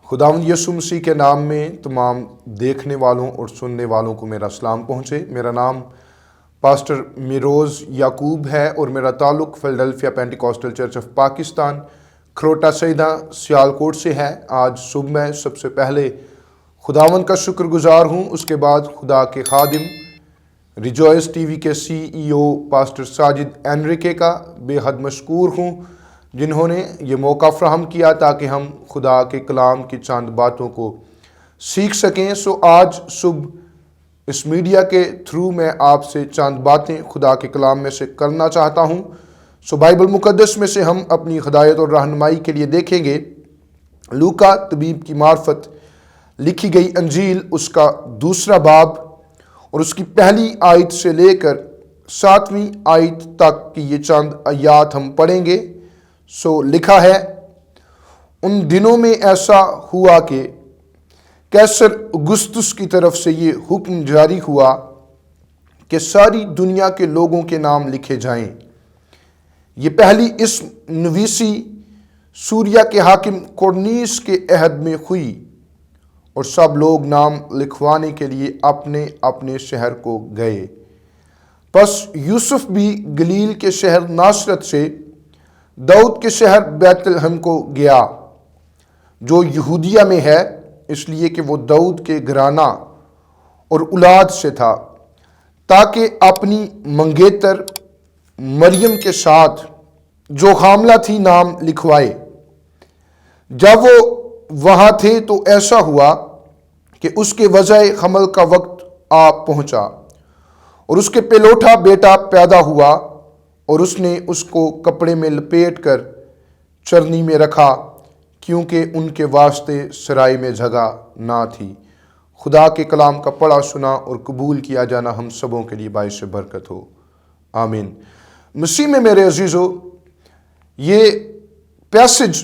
خداوند یسوع مسیح کے نام میں تمام دیکھنے والوں اور سننے والوں کو میرا سلام پہنچے۔ میرا نام پاسٹر میروز یعقوب ہے اور میرا تعلق فیلڈلفیا پینٹیکوسٹل چرچ آف پاکستان کھروٹا سیدہ سیالکوٹ سے ہے۔ آج صبح میں سب سے پہلے خداوند کا شکر گزار ہوں، اس کے بعد خدا کے خادم ریجوائس ٹی وی کے CEO پاسٹر ساجد انریکے کا بے حد مشکور ہوں، جنہوں نے یہ موقع فراہم کیا تاکہ ہم خدا کے کلام کی چند باتوں کو سیکھ سکیں۔ آج صبح اس میڈیا کے تھرو میں آپ سے چند باتیں خدا کے کلام میں سے کرنا چاہتا ہوں۔ بائبل مقدس میں سے ہم اپنی ہدایت اور رہنمائی کے لیے دیکھیں گے لوکا طبیب کی معرفت لکھی گئی انجیل، اس کا 2 باب اور اس کی پہلی آیت سے لے کر 7ویں آیت تک کی یہ چند آیات ہم پڑھیں گے۔ لکھا ہے، ان دنوں میں ایسا ہوا کہ قیصر اگستس کی طرف سے یہ حکم جاری ہوا کہ ساری دنیا کے لوگوں کے نام لکھے جائیں۔ یہ پہلی اسم نویسی سوریہ کے حاکم قرنیس کے عہد میں ہوئی اور سب لوگ نام لکھوانے کے لیے اپنے اپنے شہر کو گئے۔ پس یوسف بھی گلیل کے شہر ناصرت سے داؤد کے شہر بیت لحم کو گیا، جو یہودیہ میں ہے، اس لیے کہ وہ داؤد کے گھرانہ اور اولاد سے تھا، تاکہ اپنی منگیتر مریم کے ساتھ جو حاملہ تھی نام لکھوائے۔ جب وہ وہاں تھے تو ایسا ہوا کہ اس کے وضع حمل کا وقت آ پہنچا اور اس کے پلوٹا بیٹا پیدا ہوا، اور اس نے اس کو کپڑے میں لپیٹ کر چرنی میں رکھا، کیونکہ ان کے واسطے سرائے میں جگہ نہ تھی۔ خدا کے کلام کا پڑھا سنا اور قبول کیا جانا ہم سبوں کے لیے باعث برکت ہو، آمین۔ مسیح میں میرے عزیزو، یہ پیسج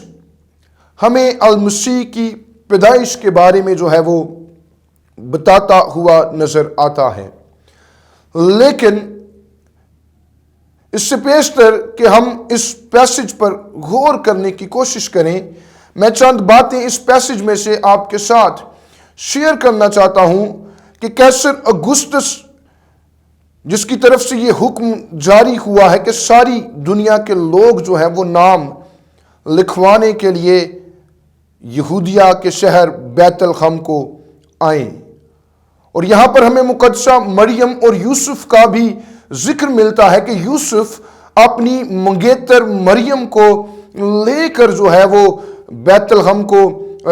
ہمیں المسیح کی پیدائش کے بارے میں جو ہے وہ بتاتا ہوا نظر آتا ہے، لیکن اس سے پیشتر کہ ہم اس پیسج پر غور کرنے کی کوشش کریں، میں چند باتیں اس پیسج میں سے آپ کے ساتھ شیئر کرنا چاہتا ہوں کہ قیصر اگستس جس کی طرف سے یہ حکم جاری ہوا ہے کہ ساری دنیا کے لوگ جو ہیں وہ نام لکھوانے کے لیے یہودیہ کے شہر بیت لحم کو آئیں، اور یہاں پر ہمیں مقدسہ مریم اور یوسف کا بھی ذکر ملتا ہے کہ یوسف اپنی منگیتر مریم کو لے کر جو ہے وہ بیت لحم کو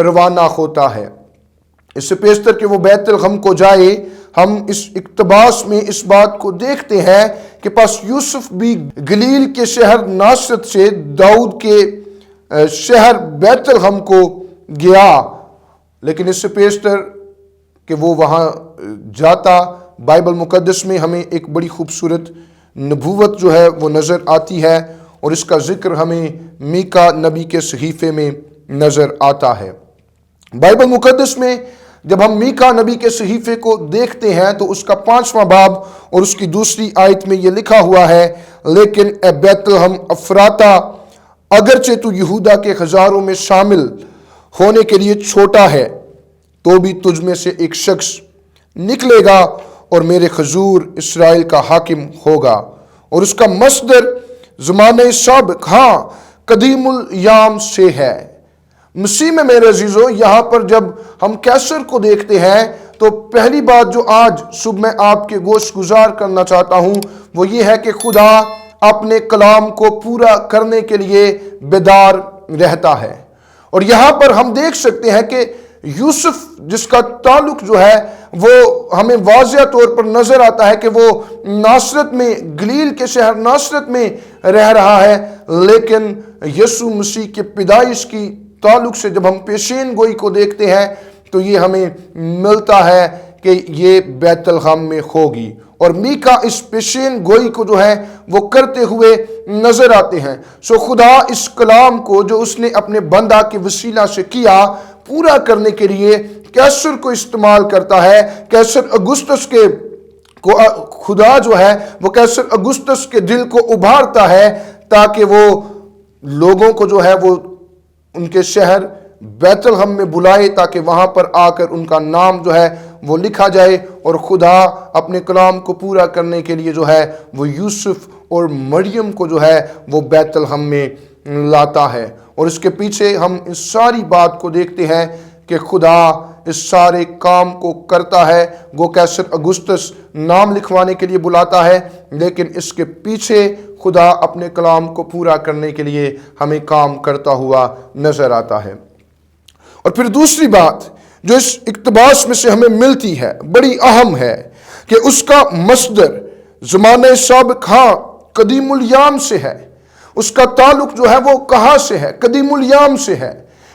روانہ ہوتا ہے۔ اس سے پیشتر کہ وہ بیت لحم کو جائے، ہم اس اقتباس میں اس بات کو دیکھتے ہیں کہ پس یوسف بھی گلیل کے شہر ناصرت سے داؤد کے شہر بیت لحم کو گیا، لیکن اس سے پیشتر کہ وہ وہاں جاتا، بائبل مقدس میں ہمیں ایک بڑی خوبصورت نبوت جو ہے وہ نظر آتی ہے، اور اس کا ذکر ہمیں میکا نبی کے صحیفے میں نظر آتا ہے۔ بائبل مقدس میں جب ہم میکا نبی کے صحیفے کو دیکھتے ہیں تو اس کا 5واں باب اور اس کی 2 آیت میں یہ لکھا ہوا ہے، لیکن اے بیت لحم افراتا، اگرچہ تو یہودا کے ہزاروں میں شامل ہونے کے لیے چھوٹا ہے، تو بھی تجھ میں سے ایک شخص نکلے گا اور میرے حضور اسرائیل کا حاکم ہوگا، اور اس کا مصدر زمانہ سابق، ہاں قدیم الیام سے ہے۔ مسیح میں میرے عزیزو، یہاں پر جب ہم قیصر کو دیکھتے ہیں تو پہلی بات جو آج صبح میں آپ کے گوش گزار کرنا چاہتا ہوں وہ یہ ہے کہ خدا اپنے کلام کو پورا کرنے کے لیے بیدار رہتا ہے، اور یہاں پر ہم دیکھ سکتے ہیں کہ یوسف جس کا تعلق جو ہے وہ ہمیں واضح طور پر نظر آتا ہے کہ وہ ناصرت میں، گلیل کے شہر ناصرت میں رہ رہا ہے، لیکن یسوع مسیح کے پیدائش کی تعلق سے جب ہم پیشین گوئی کو دیکھتے ہیں تو یہ ہمیں ملتا ہے کہ یہ بیت لحم میں ہوگی، اور میکا اس پیشین گوئی کو جو ہے وہ کرتے ہوئے نظر آتے ہیں۔ خدا اس کلام کو جو اس نے اپنے بندہ کے وسیلہ سے کیا پورا کرنے کے لیے قیصر کو استعمال کرتا ہے۔ قیصر اگستس کے خدا جو ہے وہ قیصر اگستس کے دل کو ابھارتا ہے تاکہ وہ لوگوں کو جو ہے وہ ان کے شہر بیت الحم میں بلائے تاکہ وہاں پر آ کر ان کا نام جو ہے وہ لکھا جائے، اور خدا اپنے کلام کو پورا کرنے کے لیے جو ہے وہ یوسف اور مریم کو جو ہے وہ بیت الحم میں لاتا ہے۔ اور اس کے پیچھے ہم اس ساری بات کو دیکھتے ہیں کہ خدا اس سارے کام کو کرتا ہے۔ گو کیسر اگسطس نام لکھوانے کے لیے بلاتا ہے، لیکن اس کے پیچھے خدا اپنے کلام کو پورا کرنے کے لیے ہمیں کام کرتا ہوا نظر آتا ہے۔ اور پھر دوسری بات جو اس اقتباس میں سے ہمیں ملتی ہے، بڑی اہم ہے، کہ اس کا مصدر زمانہ سابق قدیم الیام سے ہے۔ اس کا تعلق جو ہے وہ کہاں سے ہے؟ قدیم الیام سے ہے۔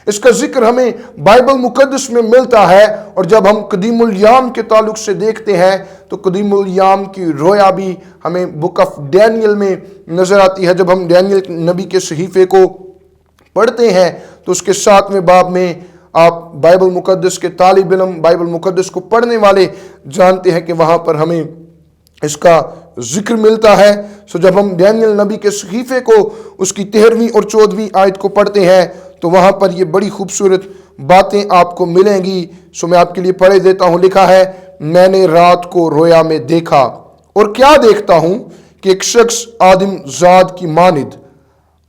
اس کا ذکر ہمیں بائبل مقدس میں ملتا ہے، اور جب ہم قدیم الیام کے تعلق سے دیکھتے ہیں تو قدیم الیام کی رویا بھی ہمیں بک آف ڈینیل میں نظر آتی ہے۔ جب ہم ڈینیل نبی کے صحیفے کو پڑھتے ہیں تو اس کے 7ویں باب میں آپ بائبل مقدس کے طالب علم، بائبل مقدس کو پڑھنے والے جانتے ہیں کہ وہاں پر ہمیں اس کا ذکر ملتا ہے۔ سو جب ہم ڈینیل نبی کے صحیفے کو اس کی 13ویں اور 14ویں آیت کو پڑھتے ہیں تو وہاں پر یہ بڑی خوبصورت باتیں آپ کو ملیں گی۔ سو میں آپ کے لیے پڑھ دیتا ہوں۔ لکھا ہے، میں نے رات کو رویا میں دیکھا، اور کیا دیکھتا ہوں کہ ایک شخص آدم زاد کی مانند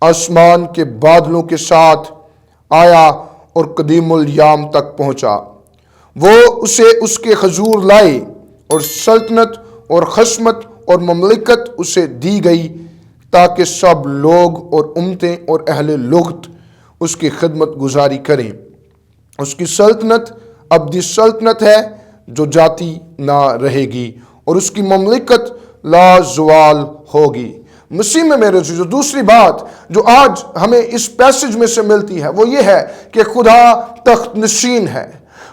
آسمان کے بادلوں کے ساتھ آیا اور قدیم الیام تک پہنچا۔ وہ اسے اس کے حضور لائے، اور سلطنت اور خصمت اور مملکت اسے دی گئی، تاکہ سب لوگ اور امتیں اور اہل لغت اس کی خدمت گزاری کریں۔ اس کی سلطنت ابدی سلطنت ہے جو جاتی نہ رہے گی، اور اس کی مملکت لا زوال ہوگی۔ مسیح میں میرے عزیزو، دوسری بات جو آج ہمیں اس پیسج میں سے ملتی ہے وہ یہ ہے کہ خدا تخت نشین ہے۔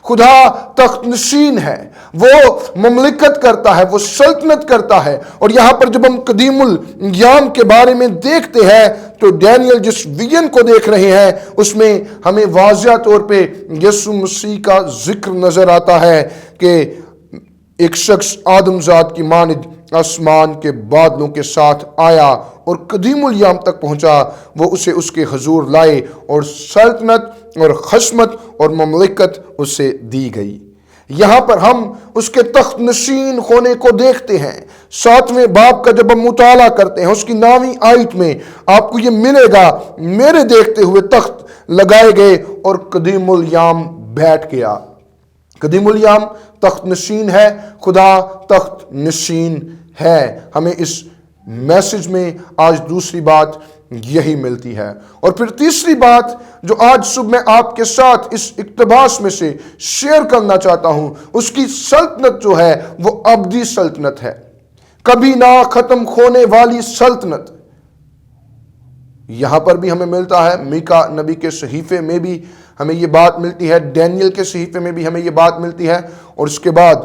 خدا تخت نشین ہے، وہ مملکت کرتا ہے، وہ سلطنت کرتا ہے۔ اور یہاں پر جب ہم قدیم الیام کے بارے میں دیکھتے ہیں تو ڈینیل جس ویژن کو دیکھ رہے ہیں اس میں ہمیں واضح طور پہ یسوع مسیح کا ذکر نظر آتا ہے کہ ایک شخص آدم ذات کی مانند آسمان کے بادلوں کے ساتھ آیا اور قدیم الیام تک پہنچا۔ وہ اسے اس کے حضور لائے، اور سلطنت اور خصمت اور مملکت اسے دی گئی۔ یہاں پر ہم اس کے تخت نشین ہونے کو دیکھتے ہیں۔ 7ویں باب کا جب ہم مطالعہ کرتے ہیں اس کی 9ویں آیت میں آپ کو یہ ملے گا، میرے دیکھتے ہوئے تخت لگائے گئے اور قدیم الیام بیٹھ گیا۔ قدیم الیام تخت نشین ہے، خدا تخت نشین ہے۔ ہمیں اس میسج میں آج دوسری بات یہی ملتی ہے۔ اور پھر تیسری بات جو آج صبح میں آپ کے ساتھ اس اقتباس میں سے شیئر کرنا چاہتا ہوں، اس کی سلطنت جو ہے وہ ابدی سلطنت ہے، کبھی نہ ختم ہونے والی سلطنت۔ یہاں پر بھی ہمیں ملتا ہے، میکا نبی کے صحیفے میں بھی ہمیں یہ بات ملتی ہے، ڈینیل کے صحیفے میں بھی ہمیں یہ بات ملتی ہے۔ اور اس کے بعد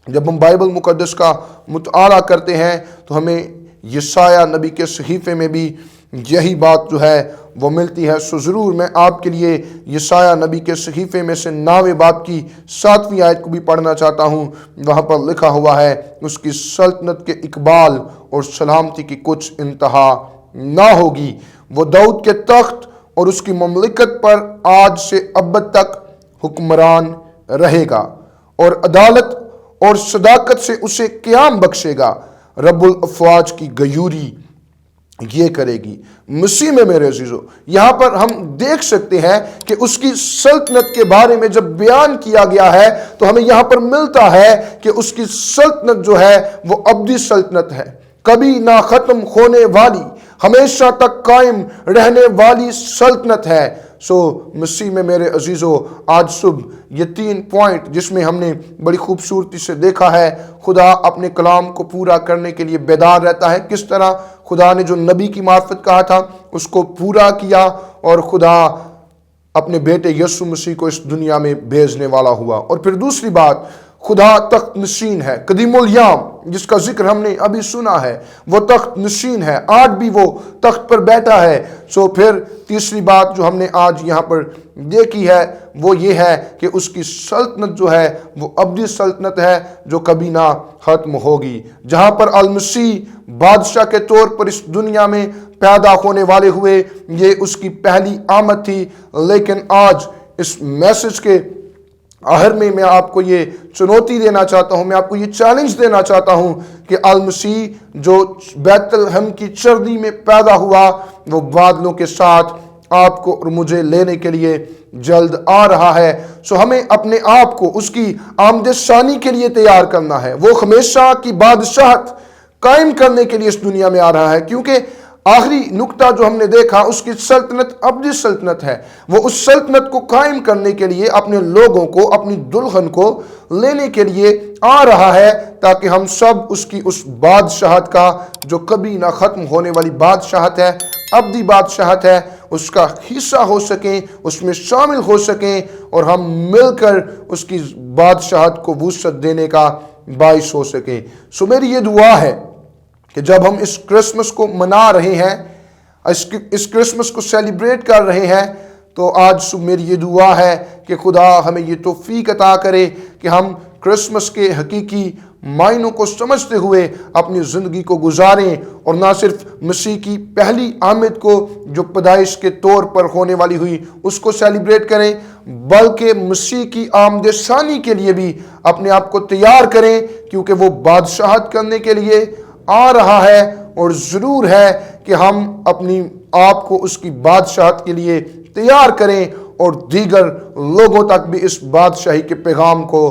جب ہم بائبل مقدس کا مطالعہ کرتے ہیں تو ہمیں یسایہ نبی کے صحیفے میں بھی یہی بات جو ہے وہ ملتی ہے۔ سو ضرور میں آپ کے لیے یسایہ نبی کے صحیفے میں سے 9ویں باب کی 7ویں آیت کو بھی پڑھنا چاہتا ہوں۔ وہاں پر لکھا ہوا ہے، اس کی سلطنت کے اقبال اور سلامتی کی کچھ انتہا نہ ہوگی۔ وہ داؤد کے تخت اور اس کی مملکت پر آج سے ابد تک حکمران رہے گا، اور عدالت اور صداقت سے اسے قیام بخشے گا۔ رب الافواج کی غیوری یہ کرے گی۔ مسیح میں میرے عزیزو، یہاں پر ہم دیکھ سکتے ہیں کہ اس کی سلطنت کے بارے میں جب بیان کیا گیا ہے تو ہمیں یہاں پر ملتا ہے کہ اس کی سلطنت جو ہے وہ ابدی سلطنت ہے، کبھی نہ ختم ہونے والی، ہمیشہ تک قائم رہنے والی سلطنت ہے۔ سو مسیح میں میرے عزیزو، آج صبح یہ 3 پوائنٹ جس میں ہم نے بڑی خوبصورتی سے دیکھا ہے، خدا اپنے کلام کو پورا کرنے کے لیے بیدار رہتا ہے۔ کس طرح خدا نے جو نبی کی معرفت کہا تھا اس کو پورا کیا، اور خدا اپنے بیٹے یسوع مسیح کو اس دنیا میں بھیجنے والا ہوا۔ اور پھر دوسری بات، خدا تخت نشین ہے۔ قدیم الیام جس کا ذکر ہم نے ابھی سنا ہے وہ تخت نشین ہے، آج بھی وہ تخت پر بیٹھا ہے۔ سو پھر تیسری بات جو ہم نے آج یہاں پر دیکھی ہے وہ یہ ہے کہ اس کی سلطنت جو ہے وہ ابدی سلطنت ہے جو کبھی نہ ختم ہوگی۔ جہاں پر المسیح بادشاہ کے طور پر اس دنیا میں پیدا ہونے والے ہوئے، یہ اس کی پہلی آمد تھی، لیکن آج اس میسج کے آخر میں آپ کو یہ چنوتی دینا چاہتا ہوں، میں آپ کو یہ چیلنج دینا چاہتا ہوں کہ المسیح جو بیت لحم کی چرنی میں پیدا ہوا وہ بادلوں کے ساتھ آپ کو اور مجھے لینے کے لیے جلد آ رہا ہے۔ سو ہمیں اپنے آپ کو اس کی آمد ثانی کے لیے تیار کرنا ہے۔ وہ ہمیشہ کی بادشاہت قائم کرنے کے لیے اس دنیا میں آ رہا ہے، کیونکہ آخری نقطہ جو ہم نے دیکھا اس کی سلطنت ابدی سلطنت ہے۔ وہ اس سلطنت کو قائم کرنے کے لیے اپنے لوگوں کو، اپنی دلہن کو لینے کے لیے آ رہا ہے، تاکہ ہم سب اس کی اس بادشاہت کا، جو کبھی نہ ختم ہونے والی بادشاہت ہے، ابدی بادشاہت ہے، اس کا حصہ ہو سکیں، اس میں شامل ہو سکیں، اور ہم مل کر اس کی بادشاہت کو وسعت دینے کا باعث ہو سکیں۔ سو میری یہ دعا ہے کہ جب ہم اس کرسمس کو منا رہے ہیں، اس کرسمس کو سیلیبریٹ کر رہے ہیں، تو آج میری یہ دعا ہے کہ خدا ہمیں یہ توفیق عطا کرے کہ ہم کرسمس کے حقیقی معنوں کو سمجھتے ہوئے اپنی زندگی کو گزاریں، اور نہ صرف مسیح کی پہلی آمد کو جو پیدائش کے طور پر ہونے والی ہوئی اس کو سیلیبریٹ کریں، بلکہ مسیح کی آمد ثانی کے لیے بھی اپنے آپ کو تیار کریں، کیونکہ وہ بادشاہت کرنے کے لیے آ رہا ہے، اور ضرور ہے کہ ہم اپنی آپ کو اس کی بادشاہت کے لیے تیار کریں اور دیگر لوگوں تک بھی اس بادشاہی کے پیغام کو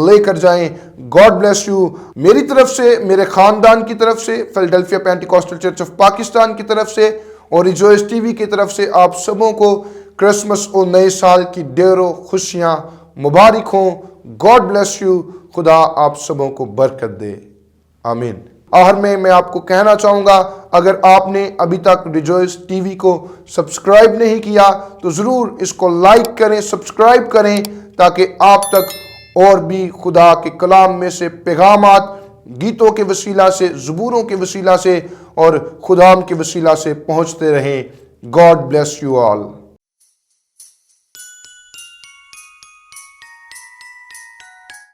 لے کر جائیں۔ God bless you. میری طرف سے، میرے خاندان کی طرف سے، فیلڈلفیا پینٹیکوسٹل چرچ آف پاکستان کی طرف سے اور ریجوائس ٹی وی کی طرف سے آپ سبوں کو کرسمس اور نئے سال کی ڈھیر و خوشیاں مبارک ہوں۔ God bless you. خدا آپ سبوں کو برکت دے، آمین۔ آخر میں آپ کو کہنا چاہوں گا، اگر آپ نے ابھی تک ریجوائس ٹی وی کو سبسکرائب نہیں کیا تو ضرور اس کو لائک کریں، سبسکرائب کریں، تاکہ آپ تک اور بھی خدا کے کلام میں سے پیغامات گیتوں کے وسیلہ سے، زبوروں کے وسیلہ سے اور خدام کے وسیلہ سے پہنچتے رہیں۔ God bless you all.